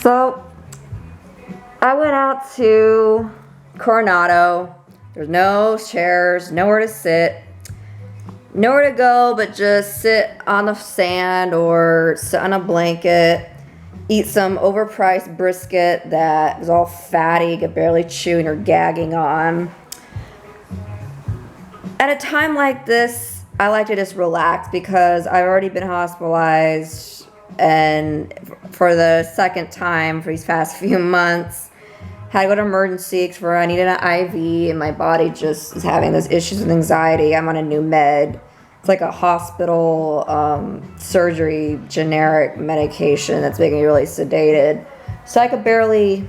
So I went out to Coronado. There's no chairs, nowhere to sit, nowhere to go but just sit on the sand or sit on a blanket, eat some overpriced brisket that was all fatty, you could barely chew and you're gagging on. At a time like this, I like to just relax because I've already been hospitalized, and for the second time for these past few months, had to go to emergency where I needed an IV, and my body just is having those issues with anxiety. I'm on a new med. It's like a hospital surgery generic medication that's making me really sedated. So I could barely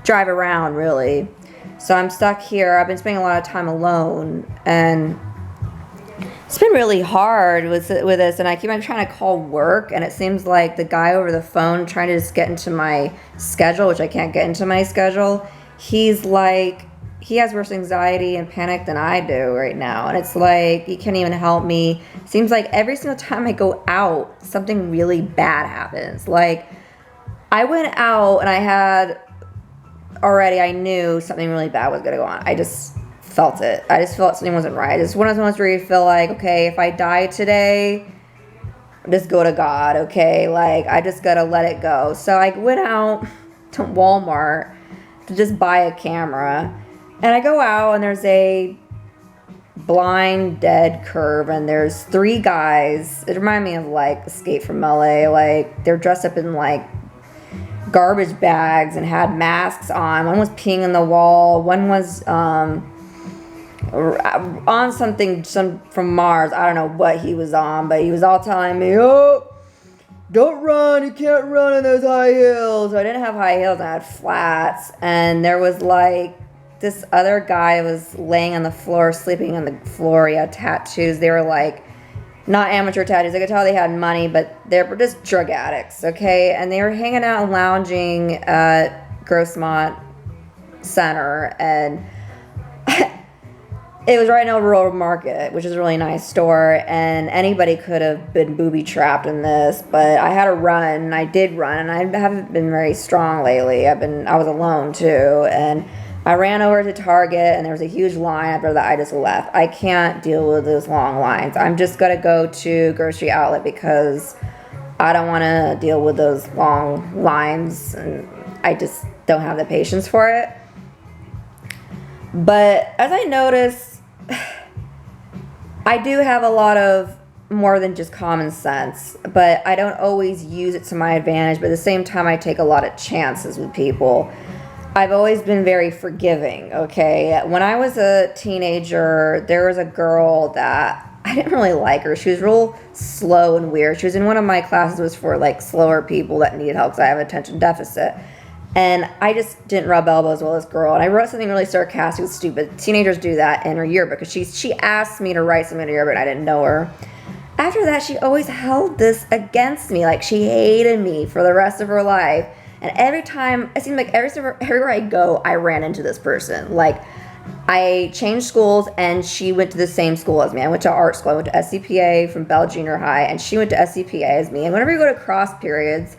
drive around, really. So I'm stuck here. I've been spending a lot of time alone, and it's been really hard with this, and I keep on trying to call work, and it seems like the guy over the phone trying to just get into my schedule, which I can't get into my schedule. He's like, he has worse anxiety and panic than I do right now, and it's like he can't even help me. Seems like every single time I go out, something really bad happens. Like, I went out and I knew something really bad was gonna go on. I just felt it. I just felt something wasn't right. It's one of those moments where you feel like, okay, if I die today, just go to God, okay? Like, I just gotta let it go. So I went out to Walmart to just buy a camera. And I go out, and there's a blind dead curve, and there's 3 guys. It reminded me of, like, Escape from LA. Like, they're dressed up in, like, garbage bags and had masks on. One was peeing in the wall. One was on something from Mars. I don't know what he was on, but he was all telling me, oh, don't run, you can't run in those high heels. So I didn't have high heels, I had flats. And there was like this other guy was laying on the floor, sleeping on the floor. He had tattoos. They were like not amateur tattoos. I could tell they had money, but they were just drug addicts, okay? And they were hanging out and lounging at Grossmont Center, and it was right in a rural market, which is a really nice store, and anybody could have been booby-trapped in this, but I had to run. I did run, and I haven't been very strong lately. I was alone, too, and I ran over to Target, and there was a huge line after that. I just left. I can't deal with those long lines. I'm just going to go to grocery outlet because I don't want to deal with those long lines, and I just don't have the patience for it. But as I noticed, I do have a lot of more than just common sense, but I don't always use it to my advantage. But at the same time, I take a lot of chances with people. I've always been very forgiving, okay? When I was a teenager, there was a girl that I didn't really like her. She was real slow and weird. She was in one of my classes. It was for like slower people that needed help because I have attention deficit. And I just didn't rub elbows with this girl. And I wrote something really sarcastic and stupid. Teenagers do that in her yearbook because she asked me to write something in her yearbook and I didn't know her. After that, she always held this against me. Like, she hated me for the rest of her life. And every time, it seemed like everywhere I go, I ran into this person. Like, I changed schools, and she went to the same school as me. I went to art school. I went to SCPA from Bell Junior High, and she went to SCPA as me. And whenever we go to cross periods,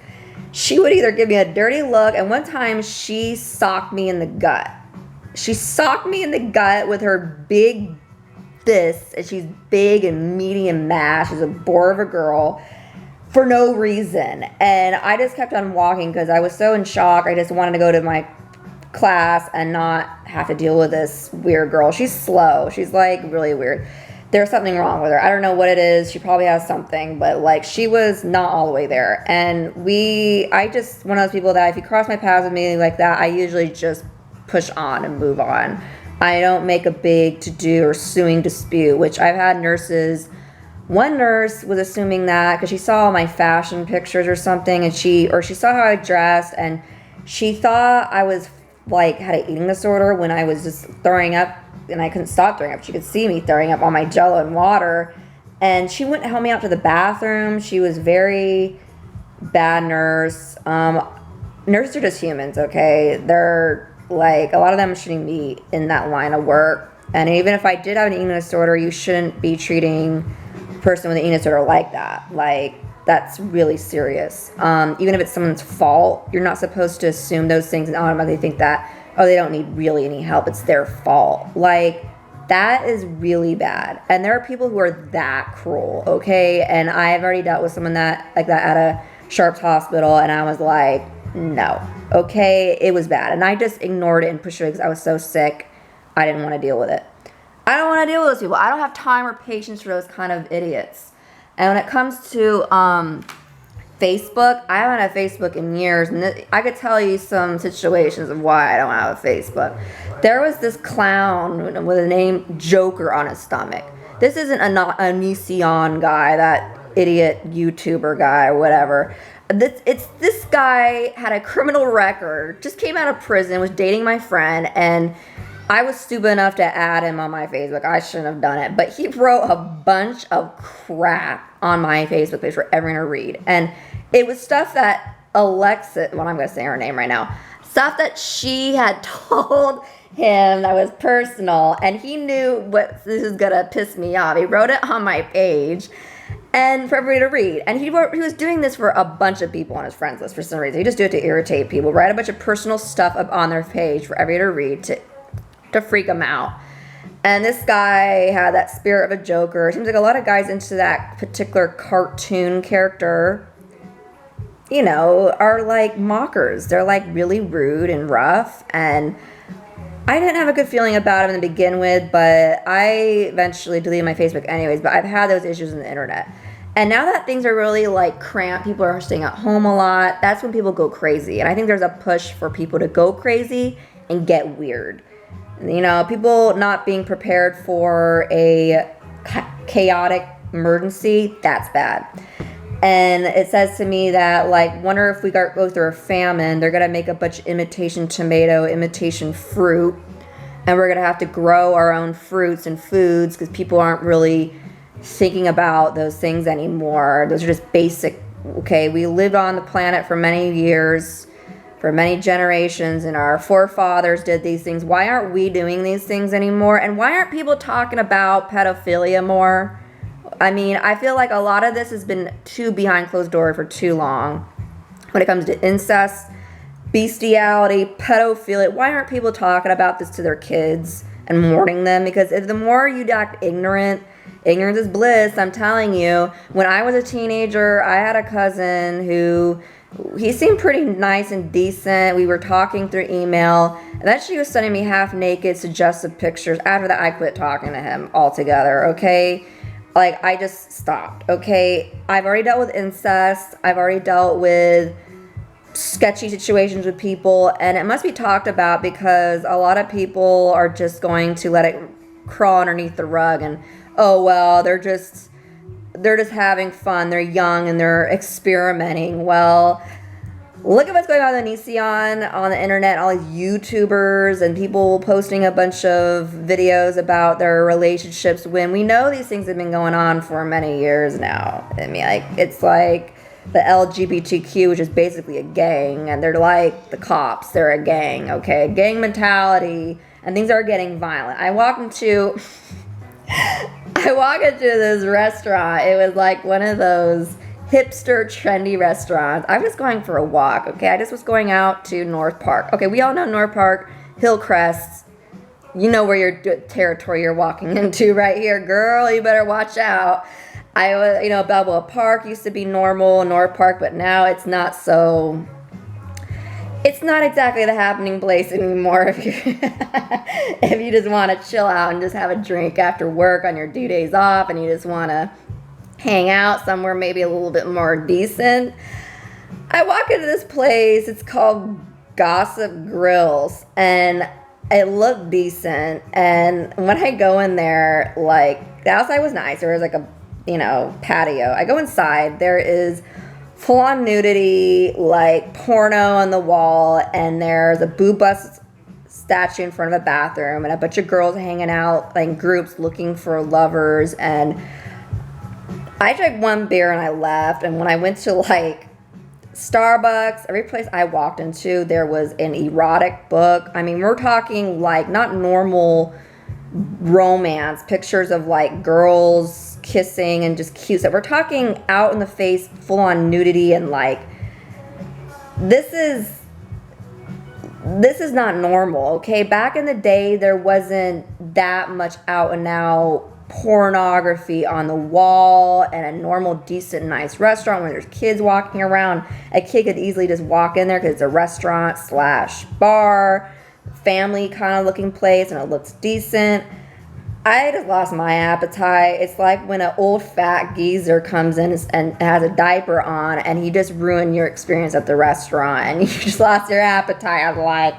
she would either give me a dirty look, and one time she socked me in the gut. She socked me in the gut with her big fist, and she's big and meaty and mashed. She's a bore of a girl. For no reason. And I just kept on walking because I was so in shock. I just wanted to go to my class and not have to deal with this weird girl. She's slow. She's like really weird. There's something wrong with her. I don't know what it is. She probably has something, but like, she was not all the way there. And I just, one of those people that if you cross my paths with me like that, I usually just push on and move on. I don't make a big to-do or suing dispute, which I've had nurses. One nurse was assuming that because she saw my fashion pictures or something, and she saw how I dressed, and she thought I was like had an eating disorder when I was just throwing up, and I couldn't stop throwing up. She could see me throwing up on my Jell-O and water, and she wouldn't help me out to the bathroom. She was very bad nurse. Nurses are just humans, okay? They're like, a lot of them shouldn't be in that line of work. And even if I did have an eating disorder, you shouldn't be treating person with an eating disorder like that. Like, that's really serious. Even if it's someone's fault, you're not supposed to assume those things and automatically think that, oh, they don't need really any help, it's their fault. Like, that is really bad. And there are people who are that cruel, okay? And I've already dealt with someone that like that at a Sharps hospital, and I was like, no, okay? It was bad. And I just ignored it and pushed it because I was so sick. I didn't want to deal with it. I don't want to deal with those people. I don't have time or patience for those kind of idiots. And when it comes to Facebook, I haven't had Facebook in years, and I could tell you some situations of why I don't have a Facebook. There was this clown with the name Joker on his stomach. This isn't a Nissan guy, that idiot YouTuber guy or whatever. This guy had a criminal record, just came out of prison, was dating my friend, and I was stupid enough to add him on my Facebook. I shouldn't have done it. But he wrote a bunch of crap on my Facebook page for everyone to read. And it was stuff that Alexa, well, I'm going to say her name right now, stuff that she had told him that was personal. And he knew what this is going to piss me off. He wrote it on my page and for everybody to read. And he was doing this for a bunch of people on his friends list for some reason. He just did it to irritate people. Write a bunch of personal stuff up on their page for everybody to read to freak them out. And this guy had that spirit of a Joker. It seems like a lot of guys into that particular cartoon character, you know, are like mockers. They're like really rude and rough. And I didn't have a good feeling about him to begin with, but I eventually deleted my Facebook anyways. But I've had those issues on the internet. And now that things are really like cramped, people are staying at home a lot, that's when people go crazy. And I think there's a push for people to go crazy and get weird. You know, people not being prepared for a chaotic emergency, that's bad. And it says to me that, like, wonder if we go through a famine, they're going to make a bunch of imitation tomato, imitation fruit, and we're going to have to grow our own fruits and foods because people aren't really thinking about those things anymore. Those are just basic, okay? We lived on the planet for many years, for many generations, and our forefathers did these things. Why aren't we doing these things anymore? And why aren't people talking about pedophilia more? I mean, I feel like a lot of this has been too behind closed doors for too long. When it comes to incest, bestiality, pedophilia, why aren't people talking about this to their kids and warning them? Because if the more you act ignorant, ignorance is bliss, I'm telling you. When I was a teenager, I had a cousin who, he seemed pretty nice and decent. We were talking through email, and then she was sending me half naked suggestive pictures. After that, I quit talking to him altogether, okay? Like, I just stopped, okay? I've already dealt with incest. I've already dealt with sketchy situations with people, and it must be talked about because a lot of people are just going to let it crawl underneath the rug and, oh, well, they're just having fun. They're young and they're experimenting. Well, look at what's going on with Onision on the internet, all these YouTubers and people posting a bunch of videos about their relationships when we know these things have been going on for many years now. I mean, like, it's like the LGBTQ, which is basically a gang, and they're like the cops. They're a gang, okay? Gang mentality, and things are getting violent. I walked into this restaurant. It was like one of those hipster, trendy restaurants. I was going for a walk, okay? I just was going out to North Park. Okay, we all know North Park, Hillcrest. You know where your territory you're walking into right here. Girl, you better watch out. I was, you know, Balboa Park used to be normal, North Park, but now it's not so... It's not exactly the happening place anymore if you just want to chill out and just have a drink after work on your 2 days off and you just want to hang out somewhere maybe a little bit more decent. I walk into this place, it's called Gossip Grills, and it looked decent. And when I go in there, like, the outside was nice. There was like a, you know, patio. I go inside, there is full-on nudity, like porno on the wall, and there's a boob bust statue in front of a bathroom, and a bunch of girls hanging out like in groups looking for lovers. And I drank one beer and I left. And when I went to like Starbucks, every place I walked into, there was an erotic book. I mean, we're talking like not normal romance, pictures of like girls kissing and just cute stuff. We're talking out in the face, full on nudity, and like, this is not normal, okay? Back in the day, there wasn't that much out and out pornography on the wall and a normal, decent, nice restaurant where there's kids walking around. A kid could easily just walk in there because it's a restaurant / bar, family kind of looking place, and it looks decent. I just lost my appetite. It's like when an old fat geezer comes in and has a diaper on, and he just ruined your experience at the restaurant, and you just lost your appetite. I'm like,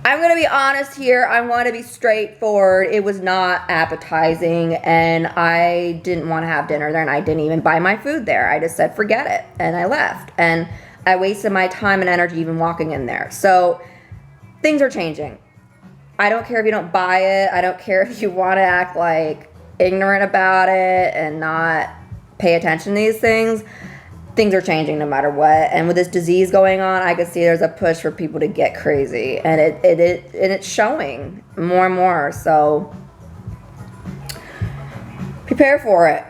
I'm going to be honest here. I want to be straightforward. It was not appetizing, and I didn't want to have dinner there, and I didn't even buy my food there. I just said, forget it, and I left. And I wasted my time and energy even walking in there. So things are changing. I don't care if you don't buy it. I don't care if you want to act like ignorant about it and not pay attention to these things. Things are changing no matter what. And with this disease going on, I can see there's a push for people to get crazy. And it's showing more and more. So prepare for it.